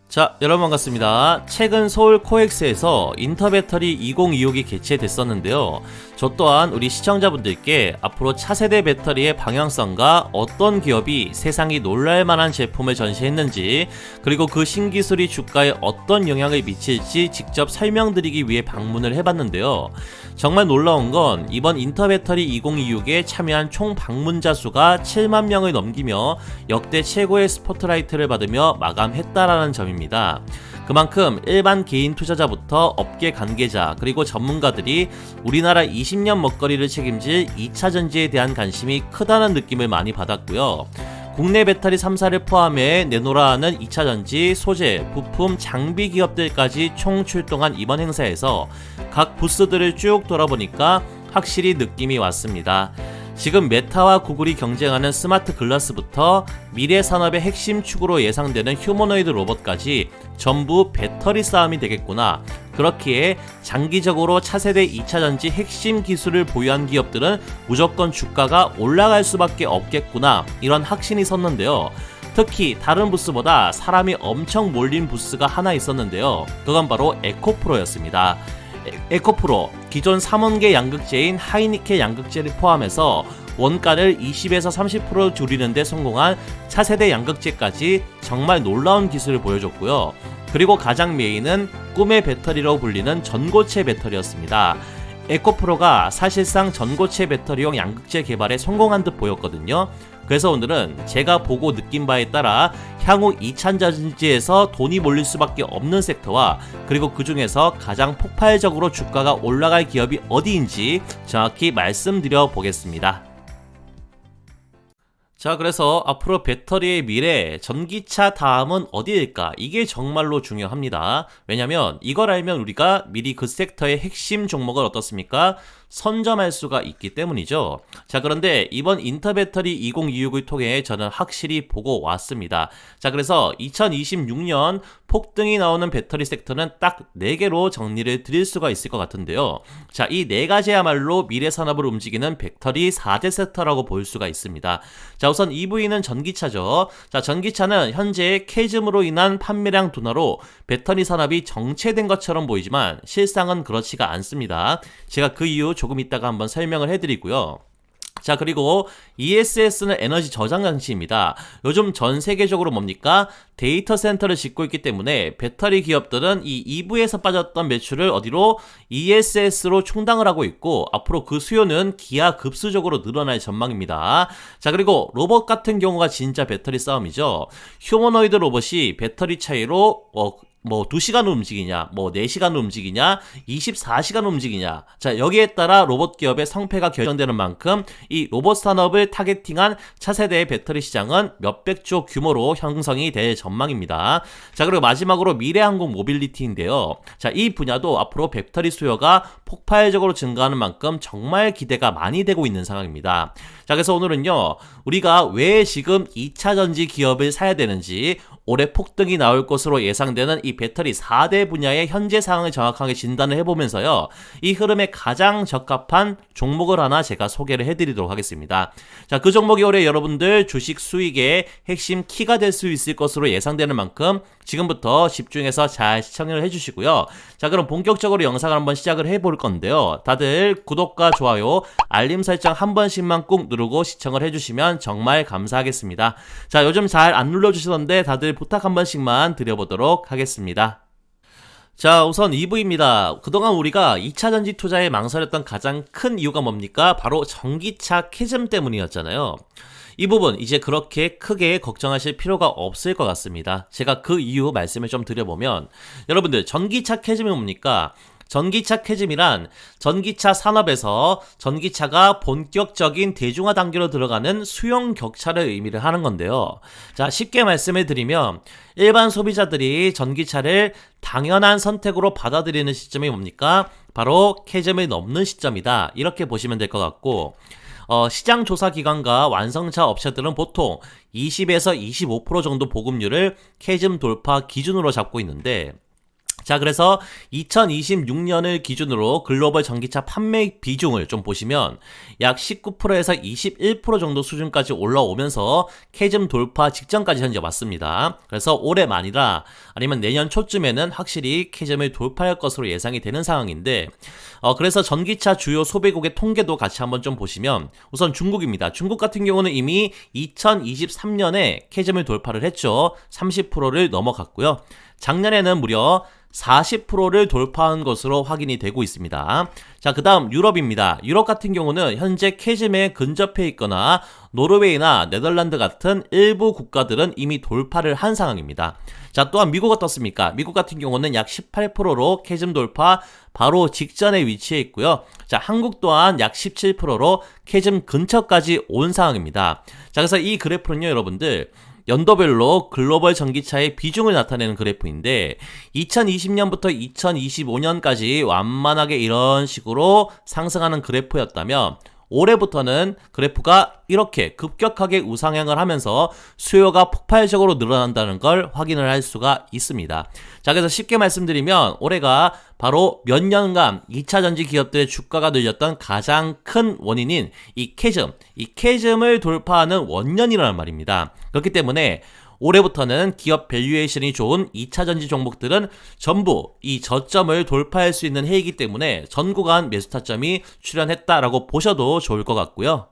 자, 여러분 반갑습니다. 최근 서울 코엑스에서 인터배터리 2026이 개최됐었는데요. 저 또한 우리 시청자분들께 앞으로 차세대 배터리의 방향성과 어떤 기업이 세상이 놀랄만한 제품을 전시했는지, 그리고 그 신기술이 주가에 어떤 영향을 미칠지 직접 설명드리기 위해 방문을 해봤는데요. 정말 놀라운 건 이번 인터배터리 2026에 참여한 총 방문자 수가 7만 명을 넘기며 역대 최고의 스포트라이트를 받으며 마감했다라는 점입니다. 그만큼 일반 개인 투자자부터 업계 관계자 그리고 전문가들이 우리나라 20년 먹거리를 책임질 2차전지에 대한 관심이 크다는 느낌을 많이 받았고요. 국내 배터리 3사를 포함해 내놓으라 하는 2차전지, 소재, 부품, 장비 기업들까지 총 출동한 이번 행사에서 각 부스들을 쭉 돌아보니까 확실히 느낌이 왔습니다. 지금 메타와 구글이 경쟁하는 스마트 글라스부터 미래 산업의 핵심 축으로 예상되는 휴머노이드 로봇까지 전부 배터리 싸움이 되겠구나. 그렇기에 장기적으로 차세대 2차전지 핵심 기술을 보유한 기업들은 무조건 주가가 올라갈 수밖에 없겠구나, 이런 확신이 섰는데요. 특히 다른 부스보다 사람이 엄청 몰린 부스가 하나 있었는데요. 그건 바로 에코프로였습니다. 에코프로, 기존 3원계 양극재인 하이니켈 양극재를 포함해서 원가를 20에서 30% 줄이는 데 성공한 차세대 양극재까지 정말 놀라운 기술을 보여줬고요. 그리고 가장 메인은 꿈의 배터리로 불리는 전고체 배터리였습니다. 에코프로가 사실상 전고체 배터리용 양극재 개발에 성공한 듯 보였거든요. 그래서 오늘은 제가 보고 느낀 바에 따라 향후 2차전지에서 돈이 몰릴 수밖에 없는 섹터와, 그리고 그 중에서 가장 폭발적으로 주가가 올라갈 기업이 어디인지 정확히 말씀드려 보겠습니다. 자, 그래서 앞으로 배터리의 미래, 전기차 다음은 어디일까? 이게 정말로 중요합니다. 왜냐면 이걸 알면 우리가 미리 그 섹터의 핵심 종목을 어떻습니까? 선점할 수가 있기 때문이죠. 자, 그런데 이번 인터배터리 2026을 통해 저는 확실히 보고 왔습니다. 자, 그래서 2026년 폭등이 나오는 배터리 섹터는 딱 4개로 정리를 드릴 수가 있을 것 같은데요. 자, 이 4가지야말로 미래 산업을 움직이는 배터리 4대 섹터라고 볼 수가 있습니다. 자, 우선 EV는 전기차죠. 자, 전기차는 현재 캐즘으로 인한 판매량 둔화로 배터리 산업이 정체된 것처럼 보이지만 실상은 그렇지가 않습니다. 제가 그 이유 조금 이따가 한번 설명을 해드리고요. 자, 그리고 ESS는 에너지 저장 장치입니다. 요즘 전 세계적으로 뭡니까? 데이터 센터를 짓고 있기 때문에 배터리 기업들은 이 EV에서 빠졌던 매출을 어디로? ESS로 충당을 하고 있고, 앞으로 그 수요는 기하급수적으로 늘어날 전망입니다. 자, 그리고 로봇 같은 경우가 진짜 배터리 싸움이죠. 휴머노이드 로봇이 배터리 차이로 2시간 움직이냐, 4시간 움직이냐, 24시간 움직이냐. 자, 여기에 따라 로봇 기업의 성패가 결정되는 만큼 이 로봇 산업을 타겟팅한 차세대의 배터리 시장은 몇백조 규모로 형성이 될 전망입니다. 자, 그리고 마지막으로 미래항공 모빌리티인데요. 자, 이 분야도 앞으로 배터리 수요가 폭발적으로 증가하는 만큼 정말 기대가 많이 되고 있는 상황입니다. 자, 그래서 오늘은요, 우리가 왜 지금 2차전지 기업을 사야 되는지, 올해 폭등이 나올 것으로 예상되는 이 배터리 4대 분야의 현재 상황을 정확하게 진단을 해보면서요, 이 흐름에 가장 적합한 종목을 하나 제가 소개를 해드리도록 하겠습니다. 자, 그 종목이 올해 여러분들 주식 수익의 핵심 키가 될 수 있을 것으로 예상되는 만큼 지금부터 집중해서 잘 시청을 해주시고요. 자, 그럼 본격적으로 영상을 한번 시작을 해볼 건데요. 다들 구독과 좋아요, 알림 설정 한 번씩만 꾹 누르고 시청을 해주시면 정말 감사하겠습니다. 자, 요즘 잘 안 눌러주시던데 다들 부탁 한 번씩만 드려보도록 하겠습니다. 자, 우선 EV입니다. 그동안 우리가 2차전지 투자에 망설였던 가장 큰 이유가 뭡니까? 바로 전기차 캐즘 때문이었잖아요. 이 부분 이제 그렇게 크게 걱정하실 필요가 없을 것 같습니다. 제가 그 이유 말씀을 좀 드려보면, 여러분들 전기차 캐즘이 뭡니까? 전기차 캐즘이란 전기차 산업에서 전기차가 본격적인 대중화 단계로 들어가는 수용 격차를 의미를 하는 건데요. 자, 쉽게 말씀을 드리면 일반 소비자들이 전기차를 당연한 선택으로 받아들이는 시점이 뭡니까? 바로 캐즘을 넘는 시점이다, 이렇게 보시면 될 것 같고, 시장 조사 기관과 완성차 업체들은 보통 20에서 25% 정도 보급률을 캐즘 돌파 기준으로 잡고 있는데, 자, 그래서 2026년을 기준으로 글로벌 전기차 판매 비중을 좀 보시면 약 19%에서 21% 정도 수준까지 올라오면서 캐즘 돌파 직전까지 현재 왔습니다. 그래서 올해만이라 아니면 내년 초쯤에는 확실히 캐즘을 돌파할 것으로 예상이 되는 상황인데, 그래서 전기차 주요 소비국의 통계도 같이 한번 좀 보시면 우선 중국입니다. 중국 같은 경우는 이미 2023년에 캐즘을 돌파를 했죠. 30%를 넘어갔고요. 작년에는 무려 40%를 돌파한 것으로 확인이 되고 있습니다. 자, 그 다음 유럽입니다. 유럽 같은 경우는 현재 캐즘에 근접해 있거나 노르웨이나 네덜란드 같은 일부 국가들은 이미 돌파를 한 상황입니다. 자, 또한 미국 어떻습니까? 미국 같은 경우는 약 18%로 캐즘 돌파 바로 직전에 위치해 있고요. 자, 한국 또한 약 17%로 캐즘 근처까지 온 상황입니다. 자, 그래서 이 그래프는요, 여러분들 연도별로 글로벌 전기차의 비중을 나타내는 그래프인데 2020년부터 2025년까지 완만하게 이런 식으로 상승하는 그래프였다면 올해부터는 그래프가 이렇게 급격하게 우상향을 하면서 수요가 폭발적으로 늘어난다는 걸 확인을 할 수가 있습니다. 자, 그래서 쉽게 말씀드리면 올해가 바로 몇 년간 2차 전지 기업들의 주가가 늘렸던 가장 큰 원인인 이 캐즘을 돌파하는 원년이라는 말입니다. 그렇기 때문에 올해부터는 기업 밸류에이션이 좋은 2차 전지 종목들은 전부 이 저점을 돌파할 수 있는 해이기 때문에 전구간 매수 타점이 출현했다라고 보셔도 좋을 것 같고요.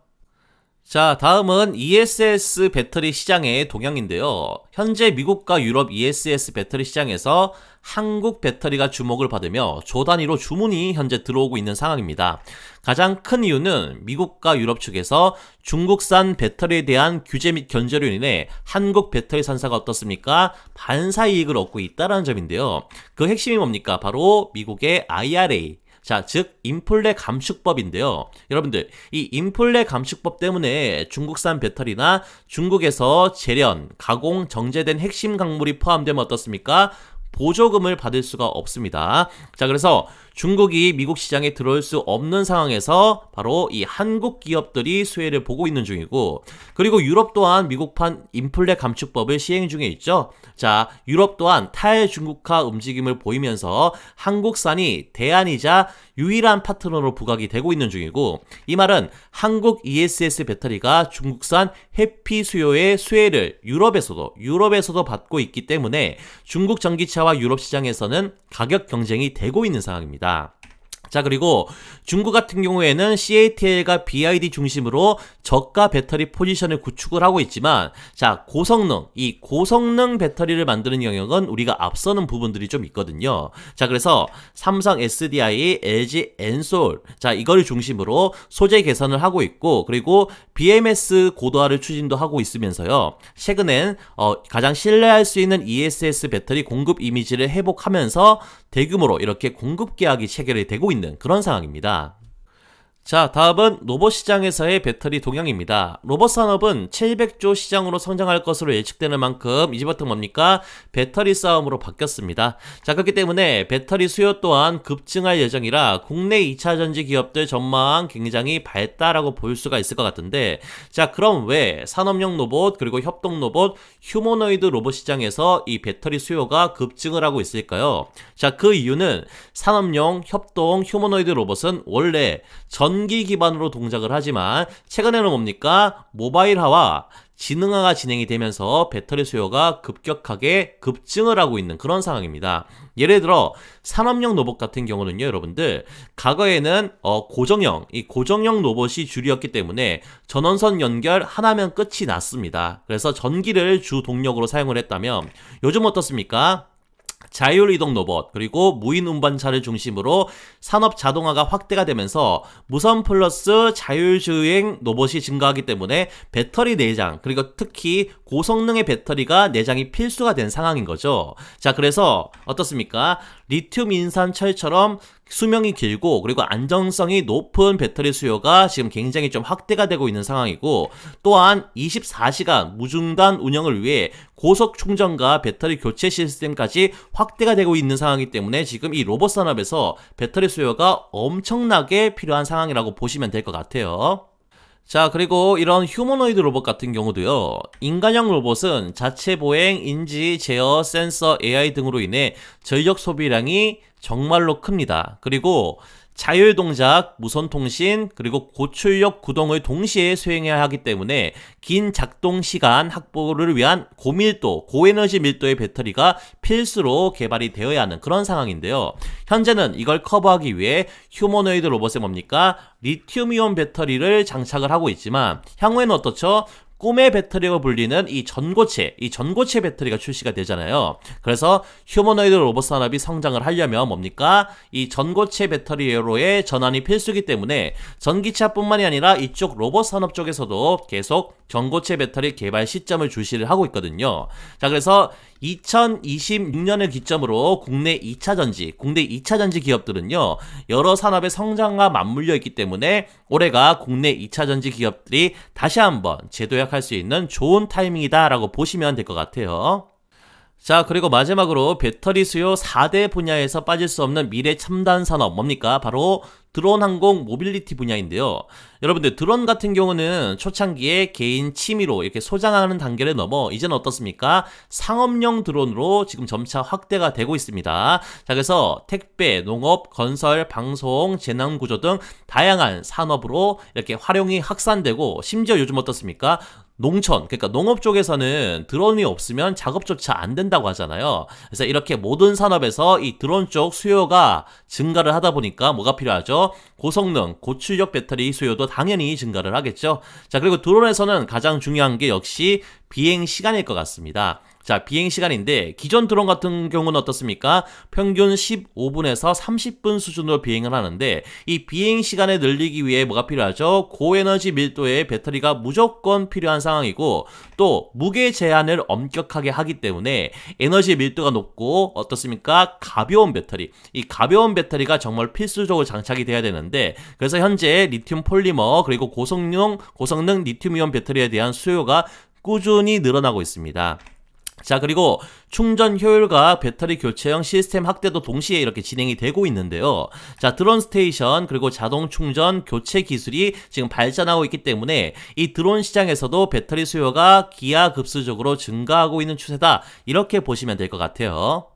자, 다음은 ESS 배터리 시장의 동향인데요. 현재 미국과 유럽 ESS 배터리 시장에서 한국 배터리가 주목을 받으며 조 단위로 주문이 현재 들어오고 있는 상황입니다. 가장 큰 이유는 미국과 유럽 측에서 중국산 배터리에 대한 규제 및 견제로 인해 한국 배터리 산사가 어떻습니까? 반사 이익을 얻고 있다는 점인데요. 그 핵심이 뭡니까? 바로 미국의 IRA. 자, 즉 인플레 감축법인데요. 여러분들, 이 인플레 감축법 때문에 중국산 배터리나 중국에서 재련, 가공, 정제된 핵심 광물이 포함되면 어떻습니까? 보조금을 받을 수가 없습니다. 자, 그래서 중국이 미국 시장에 들어올 수 없는 상황에서 바로 이 한국 기업들이 수혜를 보고 있는 중이고, 그리고 유럽 또한 미국판 인플레 감축법을 시행 중에 있죠. 자, 유럽 또한 탈중국화 움직임을 보이면서 한국산이 대안이자 유일한 파트너로 부각이 되고 있는 중이고, 이 말은 한국 ESS 배터리가 중국산 해피 수요의 수혜를 유럽에서도 받고 있기 때문에 중국 전기차와 유럽 시장에서는 가격 경쟁이 되고 있는 상황입니다. 자, 그리고 중국 같은 경우에는 CATL과 BYD 중심으로 저가 배터리 포지션을 구축을 하고 있지만, 자, 이 고성능 배터리를 만드는 영역은 우리가 앞서는 부분들이 좀 있거든요. 자, 그래서 삼성 SDI, LG 엔솔, 자, 이걸 중심으로 소재 개선을 하고 있고, 그리고 BMS 고도화를 추진도 하고 있으면서요. 최근엔 가장 신뢰할 수 있는 ESS 배터리 공급 이미지를 회복하면서 대규모로 이렇게 공급 계약이 체결이 되고 있는 그런 상황입니다. 자, 다음은 로봇 시장에서의 배터리 동향입니다. 로봇 산업은 700조 시장으로 성장할 것으로 예측되는 만큼 이제부터 뭡니까? 배터리 싸움으로 바뀌었습니다. 자, 그렇기 때문에 배터리 수요 또한 급증할 예정이라 국내 2차 전지 기업들 전망 굉장히 밝다라고 볼 수가 있을 것 같은데, 자, 그럼 왜 산업용 로봇 그리고 협동 로봇, 휴머노이드 로봇 시장에서 이 배터리 수요가 급증을 하고 있을까요? 자, 그 이유는 산업용, 협동, 휴머노이드 로봇은 원래 전기 기반으로 동작을 하지만 최근에는 뭡니까? 모바일화와 지능화가 진행이 되면서 배터리 수요가 급격하게 급증을 하고 있는 그런 상황입니다. 예를 들어 산업용 로봇 같은 경우는요, 여러분들 과거에는 고정형 로봇이 주류였기 때문에 전원선 연결 하나면 끝이 났습니다. 그래서 전기를 주 동력으로 사용을 했다면 요즘 어떻습니까? 자율이동 로봇 그리고 무인 운반차를 중심으로 산업 자동화가 확대가 되면서 무선 플러스 자율주행 로봇이 증가하기 때문에 배터리 내장 그리고 특히 고성능의 배터리가 내장이 필수가 된 상황인 거죠. 자, 그래서 어떻습니까? 리튬 인산철처럼 수명이 길고 그리고 안정성이 높은 배터리 수요가 지금 굉장히 좀 확대가 되고 있는 상황이고, 또한 24시간 무중단 운영을 위해 고속 충전과 배터리 교체 시스템까지 확대가 되고 있는 상황이기 때문에 지금 이 로봇 산업에서 배터리 수요가 엄청나게 필요한 상황이라고 보시면 될 것 같아요. 자, 그리고 이런 휴머노이드 로봇 같은 경우도요, 인간형 로봇은 자체 보행, 인지, 제어, 센서, AI 등으로 인해 전력 소비량이 정말로 큽니다. 그리고 자율 동작, 무선 통신, 그리고 고출력 구동을 동시에 수행해야 하기 때문에 긴 작동 시간 확보를 위한 고밀도, 고에너지 밀도의 배터리가 필수로 개발이 되어야 하는 그런 상황인데요. 현재는 이걸 커버하기 위해 휴머노이드 로봇에 뭡니까? 리튬이온 배터리를 장착을 하고 있지만 향후에는 어떻죠? 꿈의 배터리가 불리는 이 전고체 배터리가 출시가 되잖아요. 그래서 휴머노이드 로봇 산업이 성장을 하려면 뭡니까? 이 전고체 배터리로의 전환이 필수이기 때문에 전기차뿐만이 아니라 이쪽 로봇 산업 쪽에서도 계속 전고체 배터리 개발 시점을 주시를 하고 있거든요. 자, 그래서 2026년을 기점으로 국내 2차 전지 기업들은요, 여러 산업의 성장과 맞물려 있기 때문에 올해가 국내 2차 전지 기업들이 다시 한번 재도약할 수 있는 좋은 타이밍이다라고 보시면 될 것 같아요. 자, 그리고 마지막으로 배터리 수요 4대 분야에서 빠질 수 없는 미래 첨단 산업 뭡니까? 바로 드론 항공 모빌리티 분야인데요. 여러분들 드론 같은 경우는 초창기에 개인 취미로 이렇게 소장하는 단계를 넘어 이제는 어떻습니까? 상업용 드론으로 지금 점차 확대가 되고 있습니다. 자, 그래서 택배, 농업, 건설, 방송, 재난구조 등 다양한 산업으로 이렇게 활용이 확산되고 심지어 요즘 어떻습니까? 농촌, 그러니까 농업 쪽에서는 드론이 없으면 작업조차 안 된다고 하잖아요. 그래서 이렇게 모든 산업에서 이 드론 쪽 수요가 증가를 하다 보니까 뭐가 필요하죠? 고성능, 고출력 배터리 수요도 당연히 증가를 하겠죠. 자, 그리고 드론에서는 가장 중요한 게 역시 비행 시간일 것 같습니다. 자, 비행 시간인데 기존 드론 같은 경우는 어떻습니까? 평균 15분에서 30분 수준으로 비행을 하는데 이 비행 시간을 늘리기 위해 뭐가 필요하죠? 고에너지 밀도의 배터리가 무조건 필요한 상황이고 또 무게 제한을 엄격하게 하기 때문에 에너지 밀도가 높고 어떻습니까? 가벼운 배터리. 이 가벼운 배터리가 정말 필수적으로 장착이 돼야 되는데 그래서 현재 리튬 폴리머 그리고 고성능 리튬이온 배터리에 대한 수요가 꾸준히 늘어나고 있습니다. 자, 그리고 충전 효율과 배터리 교체형 시스템 확대도 동시에 이렇게 진행이 되고 있는데요. 자, 드론 스테이션 그리고 자동 충전 교체 기술이 지금 발전하고 있기 때문에 이 드론 시장에서도 배터리 수요가 기하급수적으로 증가하고 있는 추세다. 이렇게 보시면 될 것 같아요.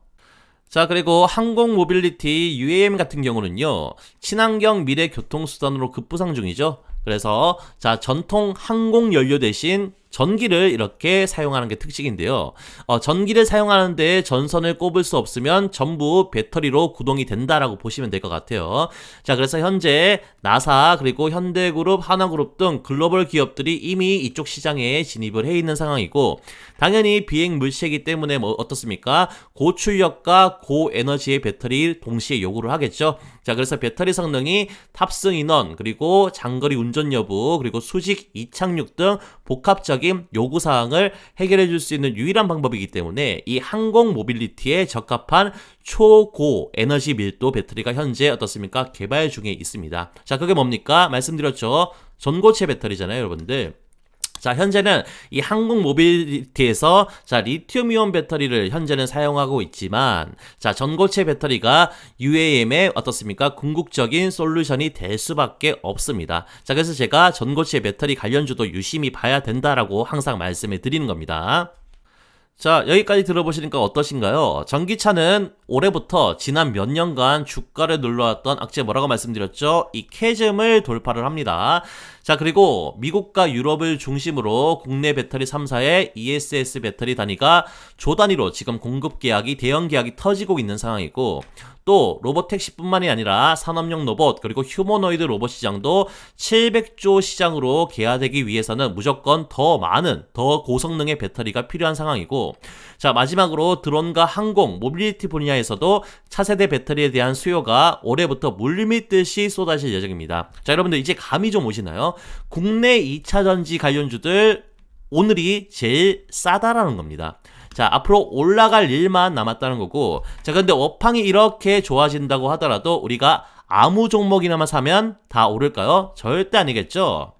자, 그리고 항공 모빌리티 UAM 같은 경우는요, 친환경 미래 교통수단으로 급부상 중이죠. 그래서 자, 전통 항공 연료 대신 전기를 이렇게 사용하는 게 특징인데요. 전기를 사용하는데 전선을 꼽을 수 없으면 전부 배터리로 구동이 된다라고 보시면 될 것 같아요. 자, 그래서 현재 나사 그리고 현대그룹, 하나그룹 등 글로벌 기업들이 이미 이쪽 시장에 진입을 해 있는 상황이고 당연히 비행 물체이기 때문에 뭐 어떻습니까? 고출력과 고에너지의 배터리 동시에 요구를 하겠죠. 자, 그래서 배터리 성능이 탑승 인원 그리고 장거리 운전 여부 그리고 수직 이착륙 등 복합적인 요구사항을 해결해 줄 수 있는 유일한 방법이기 때문에 이 항공 모빌리티에 적합한 초고 에너지 밀도 배터리가 현재 어떻습니까? 개발 중에 있습니다. 자, 그게 뭡니까? 말씀드렸죠. 전고체 배터리잖아요, 여러분들. 자, 현재는 이 항공 모빌리티에서 자, 리튬이온 배터리를 현재는 사용하고 있지만 자, 전고체 배터리가 UAM의 어떻습니까? 궁극적인 솔루션이 될 수밖에 없습니다. 자, 그래서 제가 전고체 배터리 관련주도 유심히 봐야 된다라고 항상 말씀을 드리는 겁니다. 자, 여기까지 들어보시니까 어떠신가요? 전기차는 올해부터 지난 몇 년간 주가를 눌러왔던 악재 뭐라고 말씀드렸죠? 이 캐즘을 돌파를 합니다. 자, 그리고 미국과 유럽을 중심으로 국내 배터리 3사의 ESS 배터리 단위가 조 단위로 지금 공급 계약이 대형 계약이 터지고 있는 상황이고 또 로봇택시뿐만이 아니라 산업용 로봇 그리고 휴머노이드 로봇 시장도 700조 시장으로 개화되기 위해서는 무조건 더 많은 더 고성능의 배터리가 필요한 상황이고 자, 마지막으로 드론과 항공, 모빌리티 분야에서도 차세대 배터리에 대한 수요가 올해부터 물밀듯이 쏟아질 예정입니다. 자, 여러분들 이제 감이 좀 오시나요? 국내 2차 전지 관련주들 오늘이 제일 싸다라는 겁니다. 자, 앞으로 올라갈 일만 남았다는 거고 자, 근데 업황이 이렇게 좋아진다고 하더라도 우리가 아무 종목이나만 사면 다 오를까요? 절대 아니겠죠?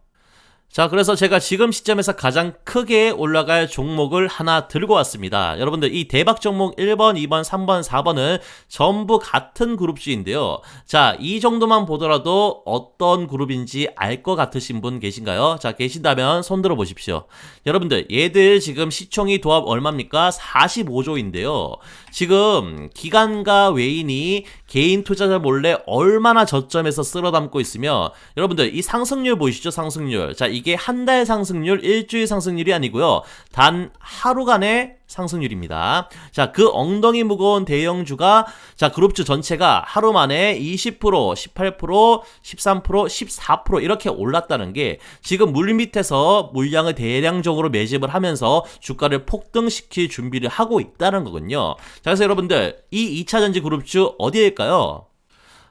자, 그래서 제가 지금 시점에서 가장 크게 올라갈 종목을 하나 들고 왔습니다. 여러분들 이 대박 종목 1번, 2번, 3번, 4번은 전부 같은 그룹주인데요. 자, 이 정도만 보더라도 어떤 그룹인지 알 것 같으신 분 계신가요? 자, 계신다면 손 들어 보십시오. 여러분들 얘들 지금 시총이 도합 얼마입니까? 45조인데요. 지금 기관과 외인이 개인 투자자 몰래 얼마나 저점에서 쓸어담고 있으며, 여러분들 이 상승률 보이시죠? 상승률. 자, 이게 한 달 상승률, 일주일 상승률이 아니고요. 단 하루간의 상승률입니다. 자, 그 엉덩이 무거운 대형주가, 자, 그룹주 전체가 하루 만에 20%, 18%, 13%, 14% 이렇게 올랐다는 게 지금 물 밑에서 물량을 대량적으로 매집을 하면서 주가를 폭등시킬 준비를 하고 있다는 거군요. 자, 그래서 여러분들 이 2차전지 그룹주 어디일까요?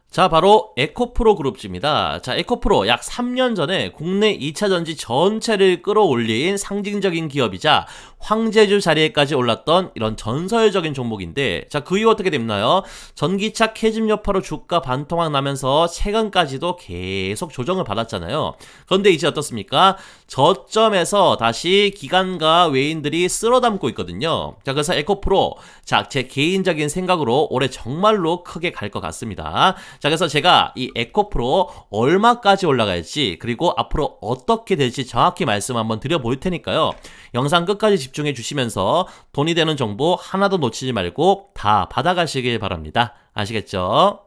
자, 바로 에코프로 그룹주입니다. 자, 에코프로 약 3년 전에 국내 2차전지 전체를 끌어올린 상징적인 기업이자 황제주 자리에까지 올랐던 이런 전설적인 종목인데, 자, 그 이후 어떻게 됐나요? 전기차 캐즘 여파로 주가 반토막 나면서 최근까지도 계속 조정을 받았잖아요. 그런데 이제 어떻습니까? 저점에서 다시 기관과 외인들이 쓸어담고 있거든요. 자, 그래서 에코프로, 자, 제 개인적인 생각으로 올해 정말로 크게 갈 것 같습니다. 자, 그래서 제가 이 에코프로 얼마까지 올라갈지, 그리고 앞으로 어떻게 될지 정확히 말씀 한번 드려볼 테니까요. 영상 끝까지 집중해 주시면서 돈이 되는 정보 하나도 놓치지 말고 다 받아가시길 바랍니다. 아시겠죠?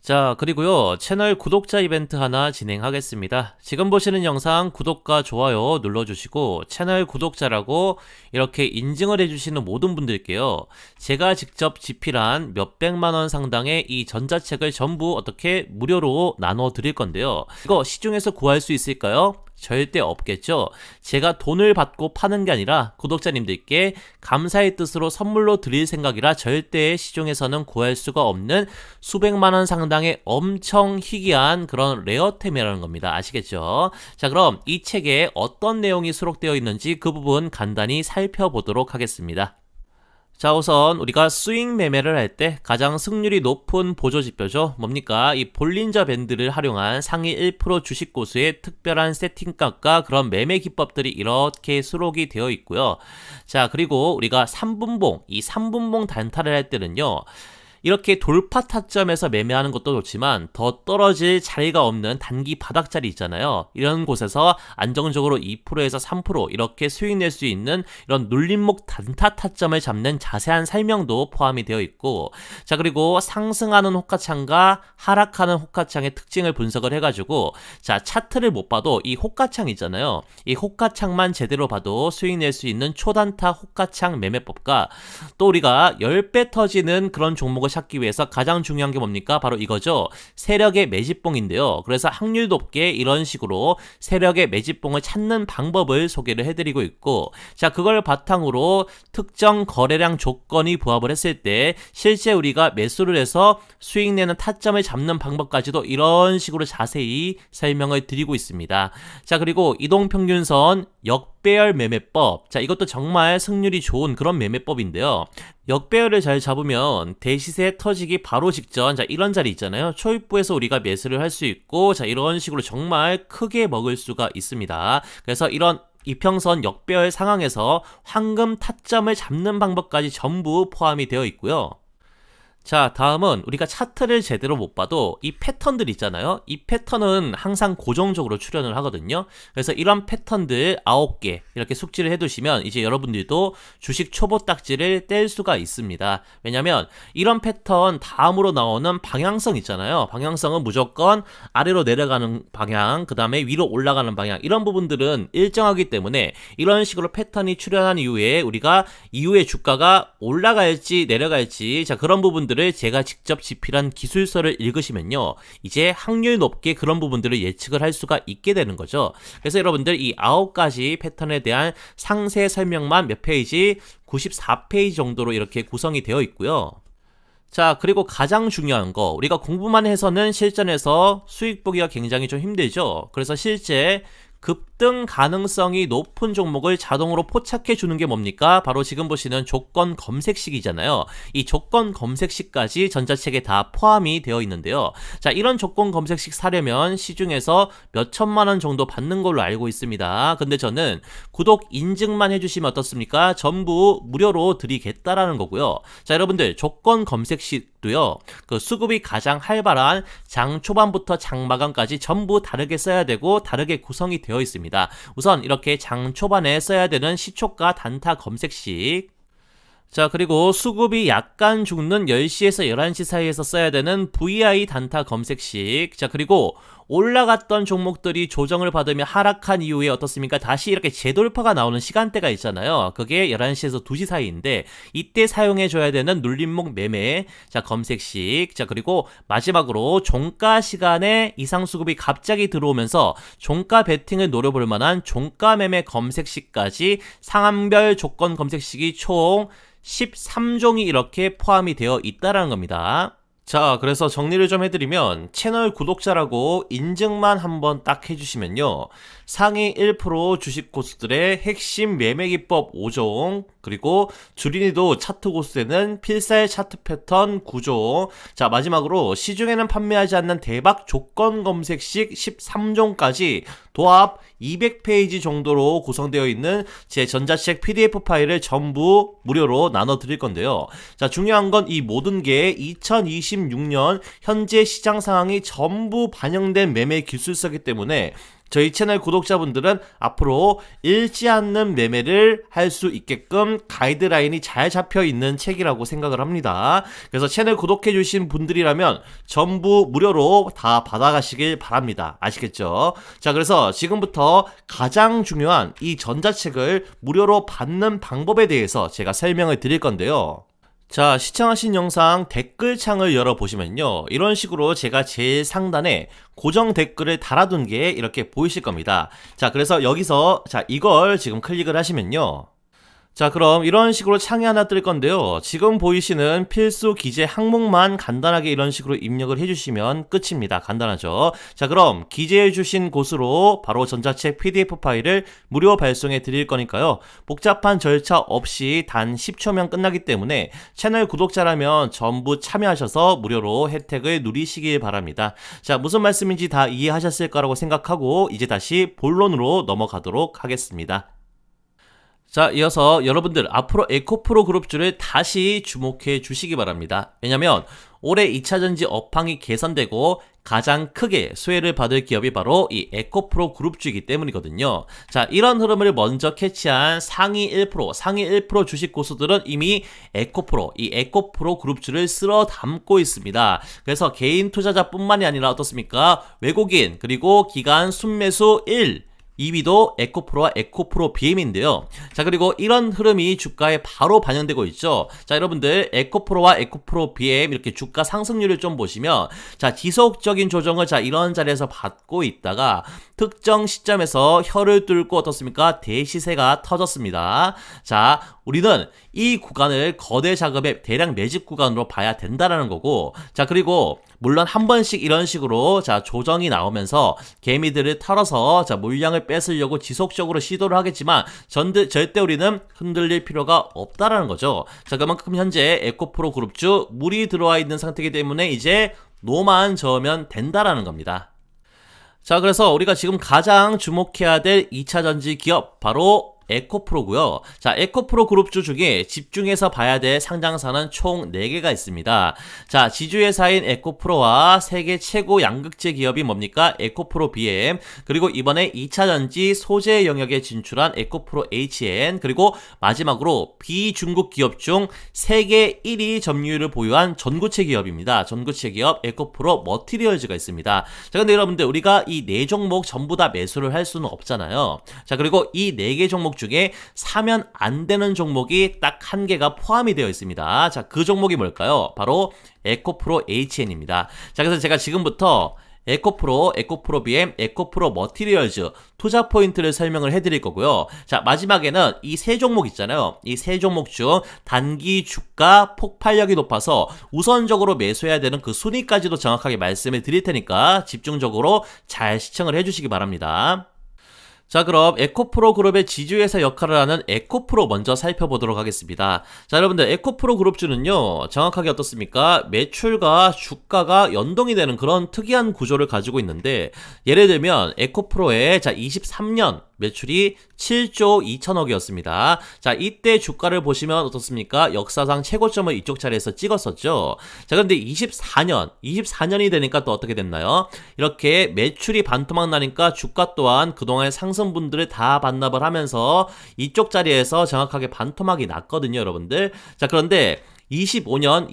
자, 그리고요, 채널 구독자 이벤트 하나 진행하겠습니다. 지금 보시는 영상 구독과 좋아요 눌러주시고 채널 구독자라고 이렇게 인증을 해주시는 모든 분들께요, 제가 직접 집필한 몇백만원 상당의 이 전자책을 전부 어떻게 무료로 나눠 드릴 건데요. 이거 시중에서 구할 수 있을까요? 절대 없겠죠. 제가 돈을 받고 파는 게 아니라 구독자님들께 감사의 뜻으로 선물로 드릴 생각이라 절대 시중에서는 구할 수가 없는 수백만 원 상당의 엄청 희귀한 그런 레어템이라는 겁니다. 아시겠죠? 자, 그럼 이 책에 어떤 내용이 수록되어 있는지 그 부분 간단히 살펴보도록 하겠습니다. 자, 우선 우리가 스윙 매매를 할 때 가장 승률이 높은 보조지표죠. 뭡니까? 이 볼린저 밴드를 활용한 상위 1% 주식 고수의 특별한 세팅값과 그런 매매 기법들이 이렇게 수록이 되어 있고요. 자, 그리고 우리가 3분봉, 이 3분봉 단타를 할 때는요, 이렇게 돌파 타점에서 매매하는 것도 좋지만 더 떨어질 자리가 없는 단기 바닥자리 있잖아요. 이런 곳에서 안정적으로 2%에서 3% 이렇게 수익 낼 수 있는 이런 눌림목 단타 타점을 잡는 자세한 설명도 포함이 되어 있고, 자, 그리고 상승하는 호가창과 하락하는 호가창의 특징을 분석을 해가지고, 자, 차트를 못 봐도 이 호가창 있잖아요. 이 호가창만 제대로 봐도 수익 낼 수 있는 초단타 호가창 매매법과, 또 우리가 10배 터지는 그런 종목을 찾기 위해서 가장 중요한 게 뭡니까? 바로 이거죠. 세력의 매집봉인데요. 그래서 확률 높게 이런 식으로 세력의 매집봉을 찾는 방법을 소개를 해드리고 있고, 자, 그걸 바탕으로 특정 거래량 조건이 부합을 했을 때 실제 우리가 매수를 해서 수익 내는 타점을 잡는 방법까지도 이런 식으로 자세히 설명을 드리고 있습니다. 자, 그리고 이동평균선 역배열 매매법. 자, 이것도 정말 승률이 좋은 그런 매매법인데요. 역배열을 잘 잡으면 대시세 터지기 바로 직전, 자, 이런 자리 있잖아요. 초입부에서 우리가 매수를 할 수 있고, 자, 이런 식으로 정말 크게 먹을 수가 있습니다. 그래서 이런 이평선 역배열 상황에서 황금 타점을 잡는 방법까지 전부 포함이 되어 있고요. 자, 다음은 우리가 차트를 제대로 못 봐도 이 패턴들 있잖아요. 이 패턴은 항상 고정적으로 출현을 하거든요. 그래서 이런 패턴들 9개 이렇게 숙지를 해두시면 이제 여러분들도 주식 초보 딱지를 뗄 수가 있습니다. 왜냐면 이런 패턴 다음으로 나오는 방향성 있잖아요. 방향성은 무조건 아래로 내려가는 방향, 그 다음에 위로 올라가는 방향, 이런 부분들은 일정하기 때문에 이런 식으로 패턴이 출현한 이후에 우리가 이후에 주가가 올라갈지 내려갈지, 자, 그런 부분들을 제가 직접 집필한 기술서를 읽으시면요, 이제 확률 높게 그런 부분들을 예측을 할 수가 있게 되는 거죠. 그래서 여러분들 이 9가지 패턴에 대한 상세 설명만 몇 페이지, 94페이지 정도로 이렇게 구성이 되어 있고요. 자, 그리고 가장 중요한 거, 우리가 공부만 해서는 실전에서 수익 보기가 굉장히 좀 힘들죠. 그래서 실제 급등 가능성이 높은 종목을 자동으로 포착해 주는 게 뭡니까? 바로 지금 보시는 조건 검색식이잖아요. 이 조건 검색식까지 전자책에 다 포함이 되어 있는데요. 자, 이런 조건 검색식 사려면 시중에서 몇 천만 원 정도 받는 걸로 알고 있습니다. 근데 저는 구독 인증만 해주시면 어떻습니까? 전부 무료로 드리겠다라는 거고요. 자, 여러분들 조건 검색식도요. 그 수급이 가장 활발한 장 초반부터 장 마감까지 전부 다르게 써야 되고 다르게 구성이 되어 있습니다. 우선 이렇게 장 초반에 써야 되는 시초가 단타 검색식, 자, 그리고 수급이 약간 죽는 10시에서 11시 사이에서 써야 되는 VI 단타 검색식, 자, 그리고 올라갔던 종목들이 조정을 받으며 하락한 이후에 어떻습니까? 다시 이렇게 재돌파가 나오는 시간대가 있잖아요. 그게 11시에서 2시 사이인데 이때 사용해줘야 되는 눌림목 매매, 자, 검색식, 자, 그리고 마지막으로 종가 시간에 이상 수급이 갑자기 들어오면서 종가 베팅을 노려볼 만한 종가 매매 검색식까지 상한별 조건 검색식이 총 13종이 이렇게 포함이 되어 있다라는 겁니다. 자, 그래서 정리를 좀 해드리면 채널 구독자라고 인증만 한번 딱 해주시면요, 상위 1% 주식 고수들의 핵심 매매 기법 5종, 그리고 주린이도 차트 고수에는 필살 차트 패턴 9종, 자, 마지막으로 시중에는 판매하지 않는 대박 조건 검색식 13종까지 도합 200페이지 정도로 구성되어 있는 제 전자책 PDF 파일을 전부 무료로 나눠 드릴 건데요. 자, 중요한 건 이 모든 게 2026년 현재 시장 상황이 전부 반영된 매매 기술서이기 때문에 저희 채널 구독자분들은 앞으로 잃지 않는 매매를 할 수 있게끔 가이드라인이 잘 잡혀 있는 책이라고 생각을 합니다. 그래서 채널 구독해주신 분들이라면 전부 무료로 다 받아가시길 바랍니다. 아시겠죠? 자, 그래서 지금부터 가장 중요한 이 전자책을 무료로 받는 방법에 대해서 제가 설명을 드릴 건데요. 자, 시청하신 영상 댓글창을 열어보시면요, 이런 식으로 제가 제일 상단에 고정 댓글을 달아둔 게 이렇게 보이실 겁니다. 자, 그래서 여기서 자, 이걸 지금 클릭을 하시면요, 자, 그럼 이런 식으로 창이 하나 뜰 건데요. 지금 보이시는 필수 기재 항목만 간단하게 이런 식으로 입력을 해주시면 끝입니다. 간단하죠? 자, 그럼 기재해주신 곳으로 바로 전자책 PDF 파일을 무료 발송해 드릴 거니까요. 복잡한 절차 없이 단 10초면 끝나기 때문에 채널 구독자라면 전부 참여하셔서 무료로 혜택을 누리시길 바랍니다. 자, 무슨 말씀인지 다 이해하셨을 거라고 생각하고 이제 다시 본론으로 넘어가도록 하겠습니다. 자, 이어서 여러분들 앞으로 에코프로 그룹주를 다시 주목해 주시기 바랍니다. 왜냐면 올해 2차전지 업황이 개선되고 가장 크게 수혜를 받을 기업이 바로 이 에코프로 그룹주이기 때문이거든요. 자, 이런 흐름을 먼저 캐치한 상위 1% 주식 고수들은 이미 이 에코프로 그룹주를 쓸어 담고 있습니다. 그래서 개인 투자자뿐만이 아니라 어떻습니까? 외국인 그리고 기관 순매수 2위도 에코프로와 에코프로 BM인데요. 자, 그리고 이런 흐름이 주가에 바로 반영되고 있죠. 자, 여러분들 에코프로와 에코프로 BM 이렇게 주가 상승률을 좀 보시면, 자, 지속적인 조정을 자, 이런 자리에서 받고 있다가 특정 시점에서 혀를 뚫고 어떻습니까? 대시세가 터졌습니다. 자, 우리는 이 구간을 거대 자금의 대량 매집 구간으로 봐야 된다라는 거고, 자, 그리고 물론 한 번씩 이런 식으로 자, 조정이 나오면서 개미들을 털어서 자, 물량을 뺏으려고 지속적으로 시도를 하겠지만 절대 우리는 흔들릴 필요가 없다라는 거죠. 자, 그만큼 현재 에코프로 그룹주 물이 들어와 있는 상태이기 때문에 이제 노만 저으면 된다라는 겁니다. 자, 그래서 우리가 지금 가장 주목해야 될 2차전지 기업 바로 에코프로고요. 자, 에코프로 그룹주 중에 집중해서 봐야 될 상장사는 총 4개가 있습니다. 자, 지주회사인 에코프로와 세계 최고 양극재 기업이 뭡니까? 에코프로 BM, 그리고 이번에 2차전지 소재 영역에 진출한 에코프로 HN, 그리고 마지막으로 비중국 기업 중 세계 1위 점유율을 보유한 전구체 기업입니다. 전구체 기업 에코프로 머티리얼즈가 있습니다. 자, 근데 여러분들 우리가 이 4종목 전부 다 매수를 할 수는 없잖아요. 자, 그리고 이 4개 종목 중에 사면 안 되는 종목이 딱 1개가 포함이 되어 있습니다. 자, 그 종목이 뭘까요? 바로 에코프로 HN입니다. 자, 그래서 제가 지금부터 에코프로, 에코프로 BM, 에코프로 머티리얼즈 투자 포인트를 설명을 해드릴 거고요. 자, 마지막에는 이 3종목 있잖아요. 이 3종목 중 단기 주가 폭발력이 높아서 우선적으로 매수해야 되는 그 순위까지도 정확하게 말씀을 드릴 테니까 집중적으로 잘 시청을 해주시기 바랍니다. 자, 그럼 에코프로 그룹의 지주회사 역할을 하는 에코프로 먼저 살펴보도록 하겠습니다. 자, 여러분들 에코프로 그룹주는요, 정확하게 어떻습니까? 매출과 주가가 연동이 되는 그런 특이한 구조를 가지고 있는데, 예를 들면 에코프로의 23년 매출이 7조 2천억이었습니다. 자, 이때 주가를 보시면 어떻습니까? 역사상 최고점을 이쪽 자리에서 찍었었죠. 자, 그런데 24년이 되니까 또 어떻게 됐나요? 이렇게 매출이 반토막 나니까 주가 또한 그동안의 상승분들을 다 반납을 하면서 이쪽 자리에서 정확하게 반토막이 났거든요, 여러분들. 자, 그런데 25년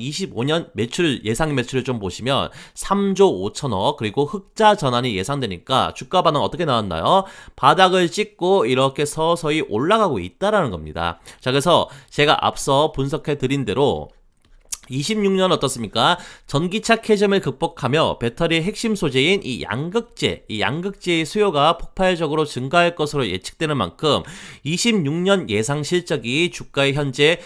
예상 매출을 좀 보시면 3조 5천억, 그리고 흑자 전환이 예상되니까 주가 반응 어떻게 나왔나요? 바닥을 찍고 이렇게 서서히 올라가고 있다라는 겁니다. 자, 그래서 제가 앞서 분석해 드린 대로 26년 어떻습니까? 전기차 캐즘을 극복하며 배터리의 핵심 소재인 이 양극재의 수요가 폭발적으로 증가할 것으로 예측되는 만큼 26년 예상 실적이 주가에 현재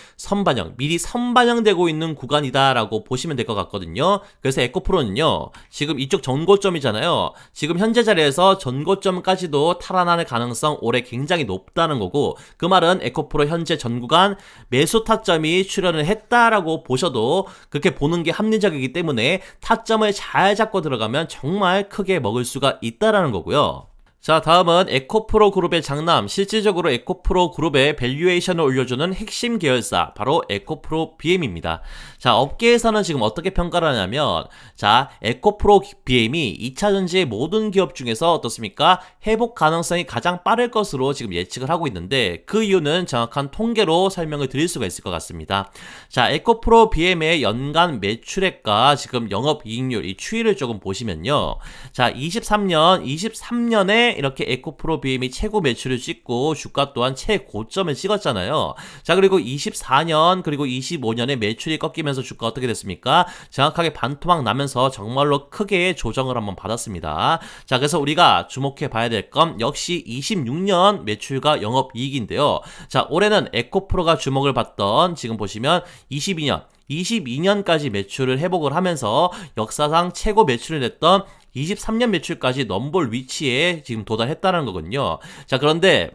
미리 선반영되고 있는 구간이다라고 보시면 될 것 같거든요. 그래서 에코프로는요, 지금 이쪽 전고점이잖아요. 지금 현재 자리에서 전고점까지도 탈환할 가능성 올해 굉장히 높다는 거고, 그 말은 에코프로 현재 전 구간 매수 타점이 출현을 했다라고 보셔도 그렇게 보는 게 합리적이기 때문에 타점을 잘 잡고 들어가면 정말 크게 먹을 수가 있다라는 거고요. 자, 다음은 에코프로 그룹의 장남, 실질적으로 에코프로 그룹의 밸류에이션을 올려주는 핵심 계열사, 바로 에코프로 BM입니다. 자, 업계에서는 지금 어떻게 평가를 하냐면, 자, 에코프로 BM이 2차전지의 모든 기업 중에서 어떻습니까? 회복 가능성이 가장 빠를 것으로 지금 예측을 하고 있는데, 그 이유는 정확한 통계로 설명을 드릴 수가 있을 것 같습니다. 자, 에코프로 BM의 연간 매출액과 지금 영업이익률, 이 추이를 조금 보시면요. 자, 23년에 이렇게 에코프로 BM이 최고 매출을 찍고 주가 또한 최고점을 찍었잖아요. 자, 그리고 24년 그리고 25년에 매출이 꺾이면서 주가 어떻게 됐습니까? 정확하게 반토막 나면서 정말로 크게 조정을 한번 받았습니다. 자, 그래서 우리가 주목해 봐야 될 건 역시 26년 매출과 영업이익인데요. 자, 올해는 에코프로가 주목을 받던, 지금 보시면 22년까지 매출을 회복을 하면서 역사상 최고 매출을 냈던 23년 매출까지 넘볼 위치에 지금 도달했다는 거군요. 자, 그런데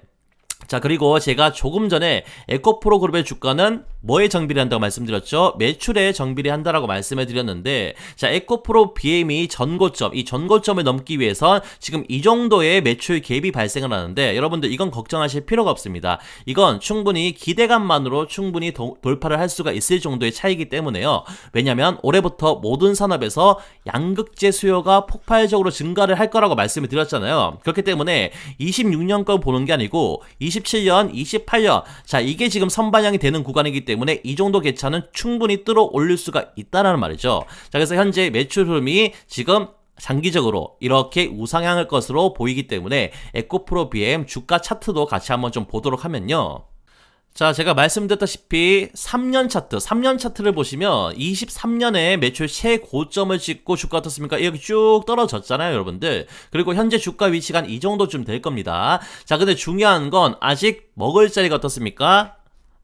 그리고 제가 조금 전에 에코프로 그룹의 주가는 뭐에 정비를 한다고 말씀드렸죠? 매출에 정비를 한다라고 말씀을 드렸는데, 자, 에코프로 BM이 이 전고점을 넘기 위해선 지금 이 정도의 매출 갭이 발생을 하는데, 여러분들 이건 걱정하실 필요가 없습니다. 이건 충분히 기대감만으로 충분히 돌파를 할 수가 있을 정도의 차이기 때문에요. 왜냐면 올해부터 모든 산업에서 양극재 수요가 폭발적으로 증가를 할 거라고 말씀을 드렸잖아요. 그렇기 때문에 26년 걸 보는 게 아니고 27년, 28년, 자, 이게 지금 선반영이 되는 구간이기 때문에 이 정도 객차는 충분히 뚫어 올릴 수가 있다는 말이죠. 자, 그래서 현재 매출 흐름이 지금 장기적으로 이렇게 우상향할 것으로 보이기 때문에 에코프로 BM 주가 차트도 같이 한번 좀 보도록 하면요. 자, 제가 말씀드렸다시피 3년 차트를 보시면 23년에 매출 최고점을 찍고 주가 어떻습니까? 이렇게 쭉 떨어졌잖아요, 여러분들. 그리고 현재 주가 위치가 이 정도쯤 될 겁니다. 자, 근데 중요한 건 아직 먹을 자리가 어떻습니까?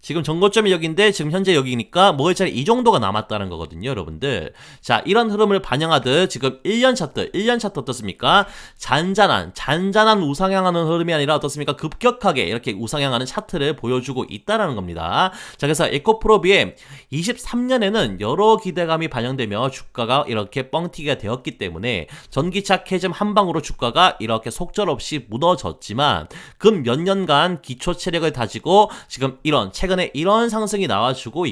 지금 전고점이 여기인데 지금 현재 여기니까 먹을 자리 이 정도가 남았다는 거거든요, 여러분들. 자, 이런 흐름을 반영하듯 지금 1년 차트 어떻습니까? 잔잔한 우상향하는 흐름이 아니라 어떻습니까? 급격하게 이렇게 우상향하는 차트를 보여주고 있다는 겁니다. 자, 그래서 에코프로 BM 23년에는 여러 기대감이 반영되며 주가가 이렇게 뻥튀기가 되었기 때문에 전기차 캐즘 한 방으로 주가가 이렇게 속절없이 무너졌지만 금 몇 년간 기초 체력을 다지고 지금 최근에 이런 상승이 나와주고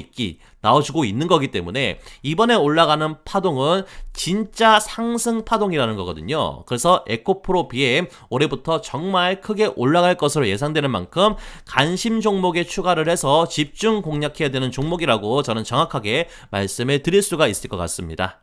있는 거기 때문에 이번에 올라가는 파동은 진짜 상승 파동이라는 거거든요. 그래서 에코프로 BM 올해부터 정말 크게 올라갈 것으로 예상되는 만큼 관심 종목에 추가를 해서 집중 공략해야 되는 종목이라고 저는 정확하게 말씀을 드릴 수가 있을 것 같습니다.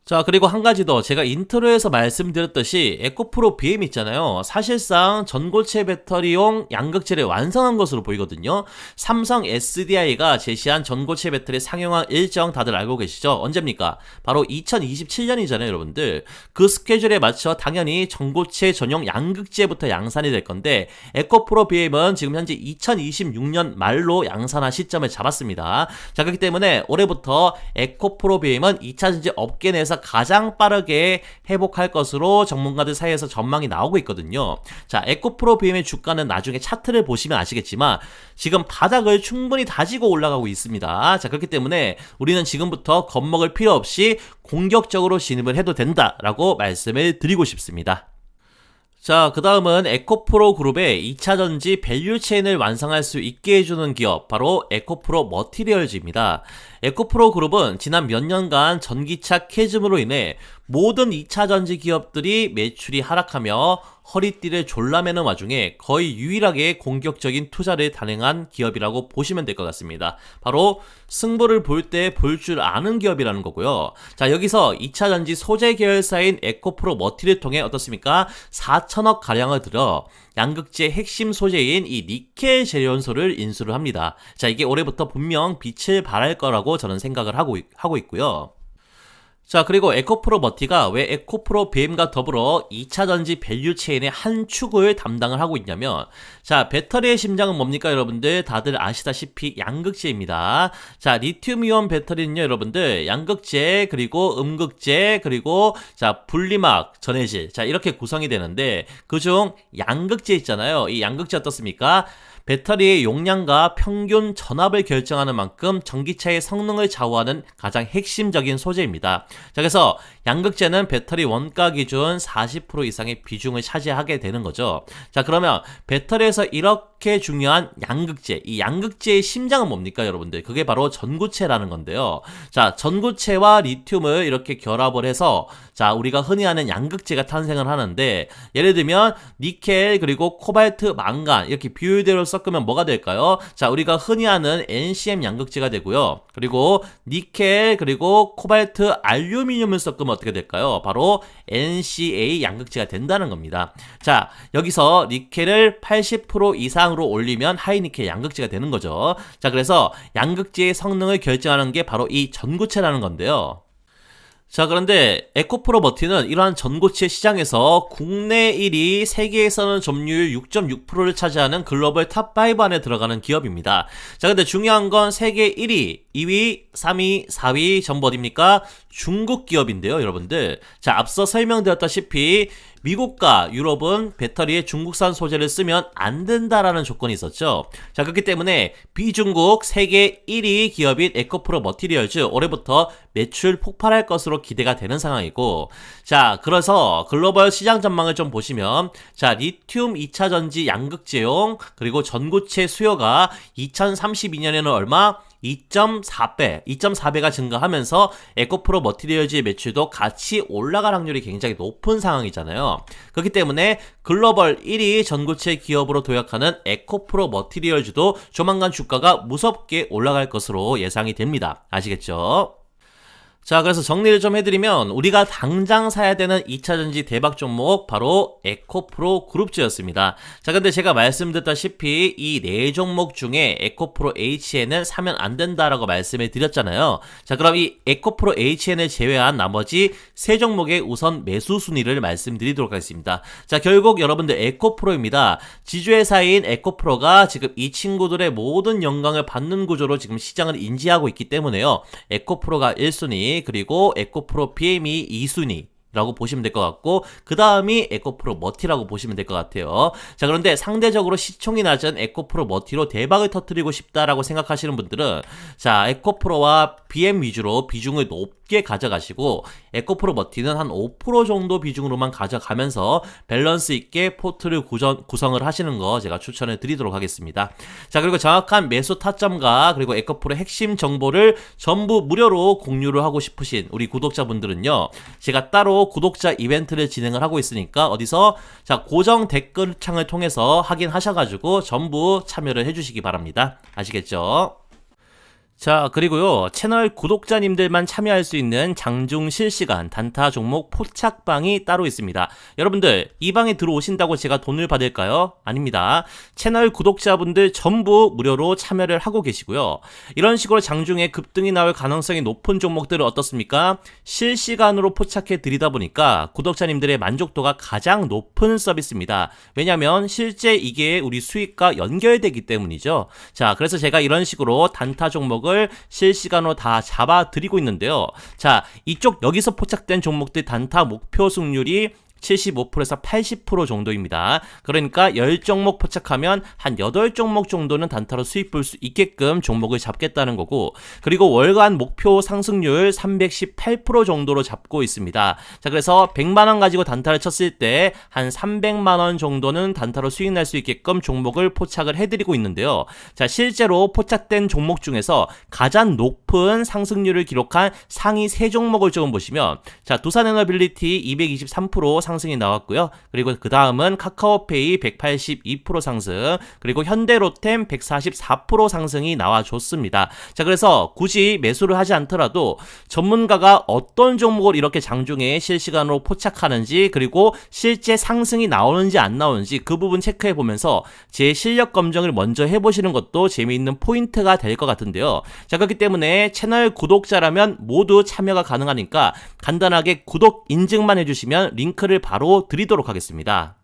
자, 그리고 한 가지 더, 제가 인트로에서 말씀드렸듯이 에코프로 BM 있잖아요. 사실상 전고체 배터리용 양극재를 완성한 것으로 보이거든요. 삼성 SDI가 제시한 전고체 배터리 상용화 일정 다들 알고 계시죠? 언제입니까? 바로 2027년이잖아요, 여러분들. 그 스케줄에 맞춰 당연히 전고체 전용 양극재부터 양산이 될 건데, 에코프로 BM은 지금 현재 2026년 말로 양산화 시점을 잡았습니다. 자, 그렇기 때문에 올해부터 에코프로 BM은 2차전지 업계 내에서 중에서 가장 빠르게 회복할 것으로 전문가들 사이에서 전망이 나오고 있거든요. 자, 에코프로 BM의 주가는 나중에 차트를 보시면 아시겠지만 지금 바닥을 충분히 다지고 올라가고 있습니다. 자, 그렇기 때문에 우리는 지금부터 겁먹을 필요 없이 공격적으로 진입을 해도 된다라고 말씀을 드리고 싶습니다. 자, 그 다음은 에코프로 그룹의 2차전지 밸류체인을 완성할 수 있게 해주는 기업, 바로 에코프로 머티리얼즈입니다. 에코프로 그룹은 지난 몇 년간 전기차 캐즘으로 인해 모든 2차전지 기업들이 매출이 하락하며 허리띠를 졸라매는 와중에 거의 유일하게 공격적인 투자를 단행한 기업이라고 보시면 될 것 같습니다. 바로 승부를 볼 때 볼 줄 아는 기업이라는 거고요. 자, 여기서 2차전지 소재 계열사인 에코프로 머티를 통해 어떻습니까? 4천억 가량을 들여 양극재 핵심 소재인 이 니켈 재련소를 인수를 합니다. 자, 이게 올해부터 분명 빛을 발할 거라고 저는 생각을 하고 있고요. 자, 그리고 에코프로 머티가 왜 에코프로 BM과 더불어 2차전지 밸류체인의 한 축을 담당을 하고 있냐면, 자, 배터리의 심장은 뭡니까 여러분들? 다들 아시다시피 양극재입니다. 자, 리튬이온 배터리는요 여러분들 양극재, 그리고 음극재, 그리고 자, 분리막, 전해질, 자, 이렇게 구성이 되는데 그중 양극재 있잖아요. 이 양극재 어떻습니까? 배터리의 용량과 평균 전압을 결정하는 만큼 전기차의 성능을 좌우하는 가장 핵심적인 소재입니다. 자, 그래서 양극재는 배터리 원가 기준 40% 이상의 비중을 차지하게 되는 거죠. 자, 그러면 배터리에서 이렇게 중요한 양극재, 이 양극재의 심장은 뭡니까 여러분들? 그게 바로 전구체라는 건데요. 자, 전구체와 리튬을 이렇게 결합을 해서 자, 우리가 흔히 아는 양극재가 탄생을 하는데, 예를 들면 니켈, 그리고 코발트, 망간 이렇게 비율대로 섞으면 뭐가 될까요? 자, 우리가 흔히 아는 NCM 양극재가 되고요. 그리고 니켈, 그리고 코발트, 알루미늄을 섞으면 어떻게 될까요? 바로 NCA 양극재가 된다는 겁니다. 자, 여기서 니켈을 80% 이상으로 올리면 하이니켈 양극재가 되는 거죠. 자, 그래서 양극재의 성능을 결정하는 게 바로 이 전구체라는 건데요. 자, 그런데 에코프로 머티는 이러한 전고체 시장에서 국내 1위, 세계에서는 점유율 6.6%를 차지하는 글로벌 탑5 안에 들어가는 기업입니다. 자, 근데 중요한 건 세계 1위, 2위, 3위, 4위 전부 어딥니까? 중국 기업인데요, 여러분들. 자, 앞서 설명드렸다시피 미국과 유럽은 배터리에 중국산 소재를 쓰면 안 된다라는 조건이 있었죠. 자, 그렇기 때문에 비중국 세계 1위 기업인 에코프로 머티리얼즈 올해부터 매출 폭발할 것으로 기대가 되는 상황이고, 자, 그래서 글로벌 시장 전망을 좀 보시면, 자, 리튬 2차전지 양극재용 그리고 전고체 수요가 2032년에는 얼마? 2.4배가 증가하면서 에코프로 머티리얼즈의 매출도 같이 올라갈 확률이 굉장히 높은 상황이잖아요. 그렇기 때문에 글로벌 1위 전고체 기업으로 도약하는 에코프로 머티리얼즈도 조만간 주가가 무섭게 올라갈 것으로 예상이 됩니다. 아시겠죠? 자, 그래서 정리를 좀 해드리면 우리가 당장 사야 되는 2차전지 대박 종목 바로 에코프로 그룹주였습니다. 자, 근데 제가 말씀드렸다시피 이 네 종목 중에 에코프로 HN은 사면 안 된다라고 말씀을 드렸잖아요. 자, 그럼 이 에코프로 HN을 제외한 나머지 세 종목의 우선 매수 순위를 말씀드리도록 하겠습니다. 자, 결국 여러분들 에코프로입니다. 지주회사인 에코프로가 지금 이 친구들의 모든 영광을 받는 구조로 지금 시장을 인지하고 있기 때문에요. 에코프로가 1순위, 그리고 에코프로 BM이 2순위 라고 보시면 될 것 같고, 그 다음이 에코프로 머티라고 보시면 될 것 같아요. 자, 그런데 상대적으로 시총이 낮은 에코프로 머티로 대박을 터뜨리고 싶다라고 생각하시는 분들은 자, 에코프로와 BM 위주로 비중을 높게 가져가시고 에코프로 머티는 한 5% 정도 비중으로만 가져가면서 밸런스 있게 포트를 구성을 하시는 거 제가 추천을 드리도록 하겠습니다. 자, 그리고 정확한 매수 타점과 그리고 에코프로 핵심 정보를 전부 무료로 공유를 하고 싶으신 우리 구독자분들은요, 제가 따로 구독자 이벤트를 진행을 하고 있으니까 어디서 자, 고정 댓글창을 통해서 확인하셔가지고 전부 참여를 해주시기 바랍니다. 아시겠죠? 자, 그리고요, 채널 구독자님들만 참여할 수 있는 장중 실시간 단타 종목 포착방이 따로 있습니다. 여러분들, 이 방에 들어오신다고 제가 돈을 받을까요? 아닙니다. 채널 구독자분들 전부 무료로 참여를 하고 계시고요. 이런 식으로 장중에 급등이 나올 가능성이 높은 종목들은 어떻습니까? 실시간으로 포착해 드리다 보니까 구독자님들의 만족도가 가장 높은 서비스입니다. 왜냐면 실제 이게 우리 수익과 연결되기 때문이죠. 자, 그래서 제가 이런 식으로 단타 종목을 종목을 실시간으로 다 잡아드리고 있는데요. 자, 이쪽 여기서 포착된 종목들 단타 목표 승률이 75%에서 80% 정도입니다. 그러니까 10종목 포착하면 한 8종목 정도는 단타로 수익 볼 수 있게끔 종목을 잡겠다는 거고, 그리고 월간 목표 상승률 318% 정도로 잡고 있습니다. 자, 그래서 100만원 가지고 단타를 쳤을 때 한 300만원 정도는 단타로 수익 날 수 있게끔 종목을 포착을 해드리고 있는데요. 자, 실제로 포착된 종목 중에서 가장 높은 상승률을 기록한 상위 3종목을 조금 보시면, 자, 두산에너빌리티 223% 상승이 나왔고요. 그리고 그 다음은 카카오페이 182% 상승, 그리고 현대로템 144% 상승이 나와줬습니다. 자, 그래서 굳이 매수를 하지 않더라도 전문가가 어떤 종목을 이렇게 장중에 실시간으로 포착하는지, 그리고 실제 상승이 나오는지 안 나오는지 그 부분 체크해 보면서 제 실력 검증을 먼저 해보시는 것도 재미있는 포인트가 될 것 같은데요. 자, 그렇기 때문에 채널 구독자라면 모두 참여가 가능하니까 간단하게 구독 인증만 해주시면 링크를 바로 드리도록 하겠습니다.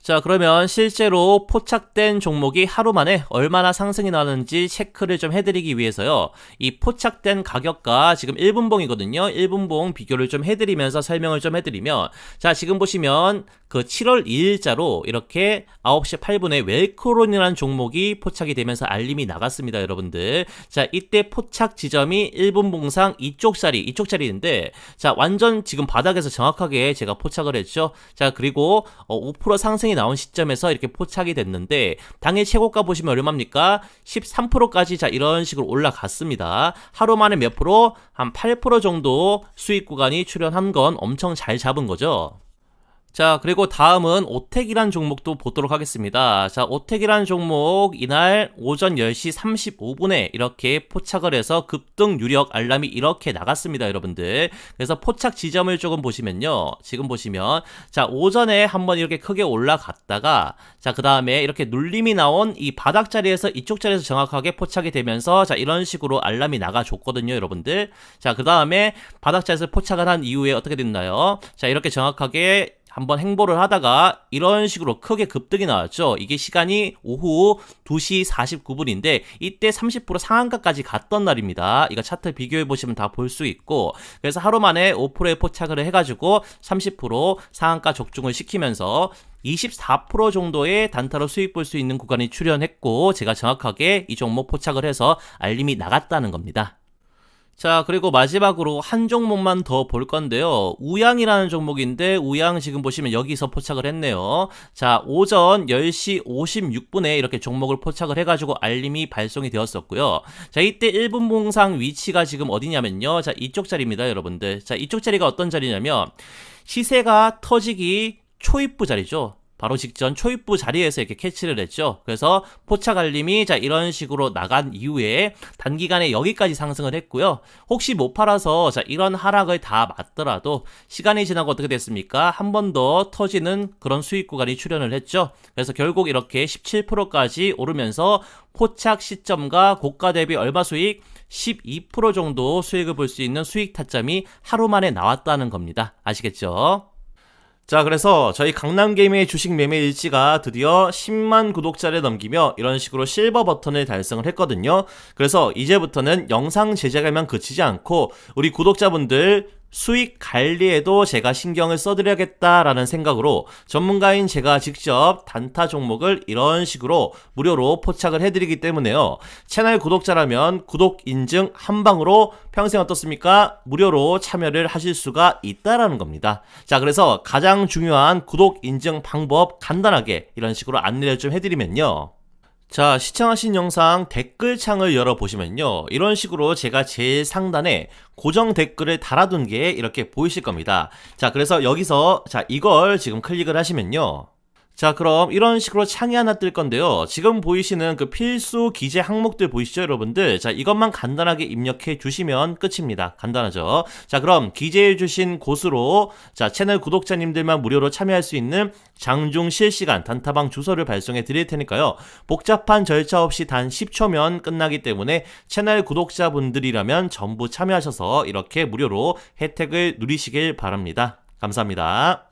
자, 그러면 실제로 포착된 종목이 하루 만에 얼마나 상승이 나는지 체크를 좀 해드리기 위해서요, 이 포착된 가격과 지금 1분봉이거든요. 1분봉 비교를 좀 해드리면서 설명을 좀 해드리면, 자, 지금 보시면 그 7월 2일자로 이렇게 9시 8분에 웰크론이라는 종목이 포착이 되면서 알림이 나갔습니다, 여러분들. 자, 이때 포착 지점이 1분봉상 이쪽 자리인데, 자, 완전 지금 바닥에서 정확하게 제가 포착을 했죠. 자, 그리고 5% 상승이 나온 시점에서 이렇게 포착이 됐는데, 당일 최고가 보시면 얼마입니까? 13%까지 자, 이런 식으로 올라갔습니다. 하루 만에 몇 프로? 한 8% 정도 수익 구간이 출현한 건 엄청 잘 잡은 거죠. 자, 그리고 다음은 오텍이란 종목도 보도록 하겠습니다. 자, 오텍이란 종목 이날 오전 10시 35분에 이렇게 포착을 해서 급등 유력 알람이 이렇게 나갔습니다, 여러분들. 그래서 포착 지점을 조금 보시면요, 지금 보시면, 자, 오전에 한번 이렇게 크게 올라갔다가, 자, 그 다음에 이렇게 눌림이 나온 이 바닥 자리에서 이쪽 자리에서 정확하게 포착이 되면서, 자, 이런 식으로 알람이 나가줬거든요, 여러분들. 자, 그 다음에 바닥 자리에서 포착을 한 이후에 어떻게 됐나요? 자, 이렇게 정확하게 한번 행보를 하다가 이런 식으로 크게 급등이 나왔죠. 이게 시간이 오후 2시 49분인데 이때 30% 상한가까지 갔던 날입니다. 이거 차트 비교해 보시면 다 볼 수 있고, 그래서 하루 만에 5%에 포착을 해가지고 30% 상한가 적중을 시키면서 24% 정도의 단타로 수익 볼 수 있는 구간이 출현했고, 제가 정확하게 이 종목 포착을 해서 알림이 나갔다는 겁니다. 자, 그리고 마지막으로 한 종목만 더 볼 건데요. 우양이라는 종목인데, 우양 지금 보시면 여기서 포착을 했네요. 자, 오전 10시 56분에 이렇게 종목을 포착을 해가지고 알림이 발송이 되었었고요. 자, 이때 1분봉상 위치가 지금 어디냐면요, 자, 이쪽 자리입니다, 여러분들. 자, 이쪽 자리가 어떤 자리냐면 시세가 터지기 초입부 자리죠. 바로 직전 초입부 자리에서 이렇게 캐치를 했죠. 그래서 포착 알림이 자, 이런 식으로 나간 이후에 단기간에 여기까지 상승을 했고요. 혹시 못 팔아서 자, 이런 하락을 다 맞더라도 시간이 지나고 어떻게 됐습니까? 한 번 더 터지는 그런 수익 구간이 출현을 했죠. 그래서 결국 이렇게 17%까지 오르면서 포착 시점과 고가 대비 얼마 수익? 12% 정도 수익을 볼 수 있는 수익 타점이 하루 만에 나왔다는 겁니다. 아시겠죠? 자, 그래서 저희 강남게임의 주식 매매 일지가 드디어 10만 구독자를 넘기며 이런 식으로 실버 버튼을 달성을 했거든요. 그래서 이제부터는 영상 제작에만 그치지 않고 우리 구독자분들 수익 관리에도 제가 신경을 써드려야겠다라는 생각으로 전문가인 제가 직접 단타 종목을 이런 식으로 무료로 포착을 해드리기 때문에요. 채널 구독자라면 구독 인증 한 방으로 평생 어떻습니까? 무료로 참여를 하실 수가 있다라는 겁니다. 자, 그래서 가장 중요한 구독 인증 방법 간단하게 이런 식으로 안내를 좀 해드리면요. 자, 시청하신 영상 댓글창을 열어보시면요, 이런 식으로 제가 제일 상단에 고정 댓글을 달아둔 게 이렇게 보이실 겁니다. 자, 그래서 여기서 자, 이걸 지금 클릭을 하시면요, 자, 그럼 이런 식으로 창이 하나 뜰 건데요. 지금 보이시는 그 필수 기재 항목들 보이시죠, 여러분들? 자, 이것만 간단하게 입력해 주시면 끝입니다. 간단하죠? 자, 그럼 기재해 주신 곳으로 자, 채널 구독자님들만 무료로 참여할 수 있는 장중 실시간 단타방 주소를 발송해 드릴 테니까요. 복잡한 절차 없이 단 10초면 끝나기 때문에 채널 구독자분들이라면 전부 참여하셔서 이렇게 무료로 혜택을 누리시길 바랍니다. 감사합니다.